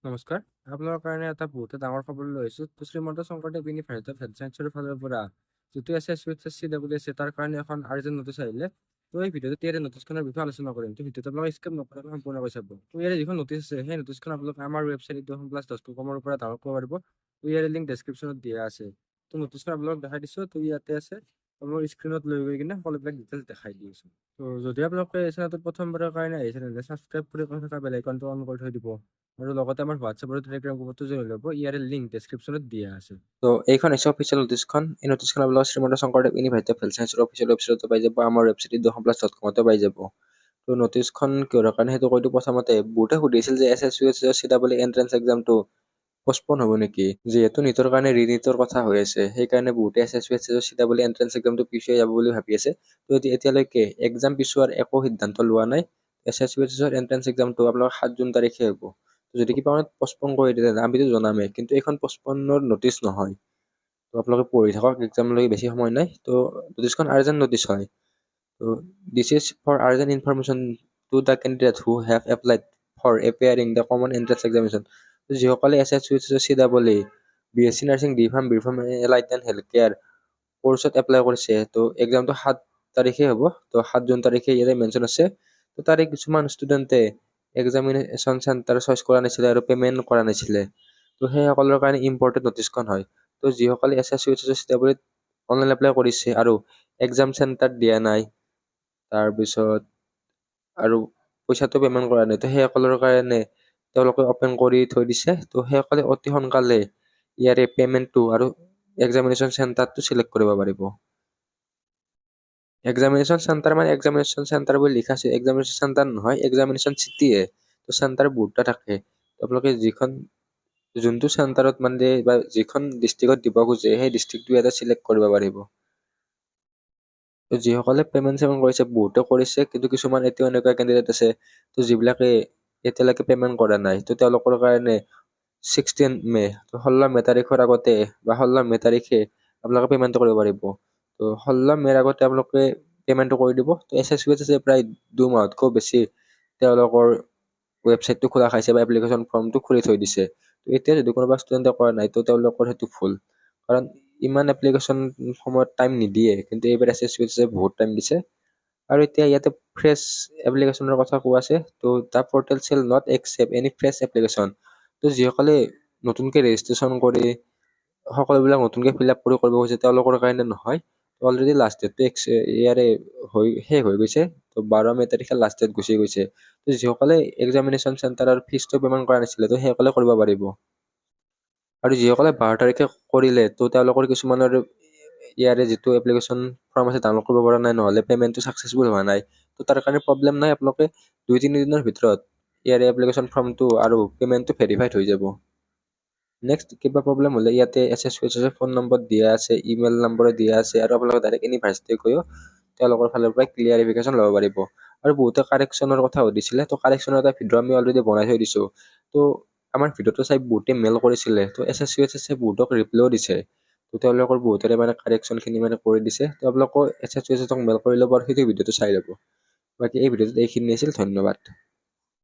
নমস্কাৰ। আপোনাৰ কাৰণে এটা বহুতে ডাঙৰ খবৰ লৈ আহিছোঁ। তো Srimanta Sankardev university of health ছায়েন্সৰ ফালৰ পৰা যিটো SSC তাৰ কাৰণে এখন আৰ্জেণ্ট নটিচ আহিলে। তো এই ভিডিঅ'টোত ইয়াৰে নটিচখনৰ বিষয়ে আলোচনা কৰিম। তো ভিডিঅ'টো আপোনালোকে স্কিপ নকৰাকৈ সম্পূৰ্ণকৈ চাব। তো ইয়াৰে যিখন নটিচ আছে সেই নটিচখন আপোনালোকে আমাৰ ৱেবছাইট education+.com পৰা ডাউনলোড কৰিব পাৰিব। তো ইয়াৰে লিংক ডেছক্ৰিপশ্যনত দিয়া আছে। তো নটিচখন আপোনালোকক দেখাই দিছোঁ। তো ইয়াতে আছে। মই স্ক্ৰীনত লৈ গৈ কিনে সকলোবিলাক ডিটেইলছ দেখাই দি আছোঁ। তো যদি আপোনালোকে এই চেনেলটোত প্ৰথমবাৰৰ কাৰণে আহিছে তেন্তে ছাবস্ক্ৰাইব কৰি থকা বেল আইকনটো অন কৰি থৈ দিব। আৰু লগতে আমাৰ হোৱাটছএপ আৰু টেলিগ্ৰাম গ্ৰুপতো জইন হৈ ল'ব। ইয়াৰে লিংক ডেছক্ৰিপশ্যনত দিয়া আছে। তো এইখন হৈছে অফিচিয়েল নটিচখন। এই নটিচখন আপোনালোকে Srimanta Sankardev university of health ছায়েন্সৰ অফিচিয়েল ৱেবছাইটতো পাই যাব, আমাৰ ৱেবছাইট education+.com পাই যাব। তো নটিচখন কিহৰ কাৰণে সেইটো কৈ দিওঁ। প্ৰথমতে বহুতে সুধিছিল যে SSC এন্ট্ৰেন্স এক্সামটো পষ্টপন হ'ব নেকি, যিহেতু নিটৰ কাৰণে ৰিনিটৰ কথা হৈ আছে। সেইকাৰণে বহুতে SSC এন্ট্ৰেন্স এক্সামটো পিছুৱাই যাব বুলি ভাবি আছে। তো এতিয়ালৈকে এক্সাম পিছুৱাৰ একো সিদ্ধান্ত লোৱা নাই। SSC এন্ট্ৰেন্স এক্সামটো আপোনালোকৰ 7 জুন তাৰিখে হ'ব। যদি কিবা কাৰণত পষ্টপন কৰি দিয়ে আমিতো জনামেই, কিন্তু এইখন পষ্টপনৰ নটিচ নহয়। তো আপোনালোকে পঢ়ি থাকক, এক্সামলৈ বেছি সময় নাই। তো নটিচখন আৰ্জেণ্ট নটিচ হয়। তো this is for urgent information to the candidate who have applied for appearing the common entrance examination. যিসকলে SSC BSc nursing B pharm allied and health care কৰ্চত এপ্লাই কৰিছে, তো এক্সামটো 7 তাৰিখে হ'ব। তো 7 জুন তাৰিখে ইয়াতে মেনশ্যন আছে। তো তাৰে কিছুমান ষ্টুডেণ্টে এক্সামিনেশ্যন চেণ্টাৰ চইচ কৰা নাছিলে আৰু পে'মেণ্ট কৰা নাছিলে। তো সেইসকলৰ কাৰণে ইম্পৰ্টেণ্ট নটিচখন হয়। তো যিসকলে SSC অনলাইন এপ্লাই কৰিছে আৰু এক্সাম চেণ্টাৰ দিয়া নাই, তাৰপিছত আৰু পইচাটো পে'মেণ্ট কৰা নাই, তো সেইসকলৰ কাৰণে তেওঁলোকে অপেন কৰি থৈ দিছে। তো সেইসকলে অতি সোনকালে ইয়াৰে পে'মেণ্টটো আৰু এক্সামিনেশ্যন চেণ্টাৰটো চিলেক্ট কৰিব পাৰিব। এক্সামিনেশ্যন চেণ্টাৰ মানে এক্সামিনেশ্যন চেণ্টাৰ বুলি লিখা আছে, এক্সামিনেশ্যন চেণ্টাৰ নহয়, এক্সামিনেশ্যন চিটিহে। তো চেণ্টাৰ বহুতটা থাকে। আপোনালোকে যোনটো চেণ্টাৰত মানে বা যিখন ডিষ্ট্ৰিক্টত দিব খোজে সেই ডিষ্ট্ৰিক্টটো ইয়াতে চিলেক্ট কৰিব পাৰিব। তো যিসকলে পে'মেণ্ট কৰিছে বহুতে কৰিছে, কিন্তু কিছুমান এতিয়াও এনেকুৱা কেণ্ডিডেট আছে তো যিবিলাকে এতিয়ালৈকে পে'মেণ্ট কৰা নাই। তো তেওঁলোকৰ কাৰণে 16 মে, তো 16 মে তাৰিখৰ আগতে বা 16 মে তাৰিখে আপোনালোকে পে'মেণ্টটো কৰিব পাৰিব। তো 16 মেৰ আগতে আপোনালোকে পে'মেণ্টটো কৰি দিব। তো SSC প্ৰায় 2 মাহতকৈ বেছি তেওঁলোকৰ ৱেবছাইটটো খোলা খাইছে বা এপ্লিকেশ্যন ফৰ্মটো খুলি থৈ দিছে। তো এতিয়া যদি কোনোবা ষ্টুডেণ্টে কৰা নাই, তো তেওঁলোকৰ সেইটো ভুল। কাৰণ ইমান এপ্লিকেশ্যন সময়ত টাইম নিদিয়ে, কিন্তু এইবাৰ SSC বহুত টাইম দিছে। আৰু এতিয়া ইয়াতে ফ্ৰেছ এপ্লিকেশ্যনৰ কথা কোৱা আছে। তো the portal shall not accept any fresh application. তো যিসকলে নতুনকৈ ৰেজিষ্ট্ৰেশ্যন কৰি সকলোবিলাক নতুনকৈ ফিল আপ কৰিব গৈছে তেওঁলোকৰ কাৰণে নহয়। অলৰেডি লাষ্ট ডেটটো ইয়াৰে শেষ হৈ গৈছে। তো 12 মে তাৰিখে লাষ্ট ডেট গুচি গৈছে। তো যিসকলে এক্সামিনেশ্যন চেণ্টাৰৰ ফিজটো পে'মেণ্ট কৰা নাছিলে, তো সেইসকলে কৰিব পাৰিব। আৰু যিসকলে 12 তাৰিখে কৰিলে, তো তেওঁলোকৰ কিছুমানৰ ইয়াৰে যিটো এপ্লিকেশ্যন ফৰ্ম আছে ডাউনলোড কৰিব পৰা নাই, নহ'লে পে'মেণ্টটো ছাকচেছফুল হোৱা নাই। তো তাৰ কাৰণে প্ৰব্লেম নাই, আপোনালোকে 2-3 দিনৰ ভিতৰত ইয়াৰে এপ্লিকেশ্যন ফৰ্মটো আৰু পে'মেণ্টটো ভেৰিফাইড হৈ যাব। নেক্সট কিবা প্ৰব্লেম হ'লে ইয়াতে SSC ফোন নম্বৰ দিয়া আছে, ইমেইল নম্বৰ দিয়া আছে, আৰু আপোনালোকে ডাইৰেক্ট ইউনিভাৰ্চিটি গৈও তেওঁলোকৰ ফালৰ পৰা ক্লিয়াৰিফিকেশ্যন ল'ব পাৰিব। আৰু বহুতে কাৰেকশ্যনৰ কথা সুধিছিলে, তো কাৰেকশ্যনৰ এটা ভিডিঅ' আমি অলৰেডি বনাই থৈ দিছোঁ। তো আমাৰ ভিডিঅ'টো চাই বহুতে মেইল কৰিছিলে, তো SSC বহুতক ৰিপ্লাইও দিছে। তো তেওঁলোকৰ বহুতৰে মানে কাৰেকশ্যনখিনি মানে কৰি দিছে। তো আপোনালোকৰ SSC মেইল কৰি ল'ব আৰু সেইটো ভিডিঅ'টো চাই ল'ব। বাকী এই ভিডিঅ'টোত এইখিনি আছিল, ধন্যবাদ।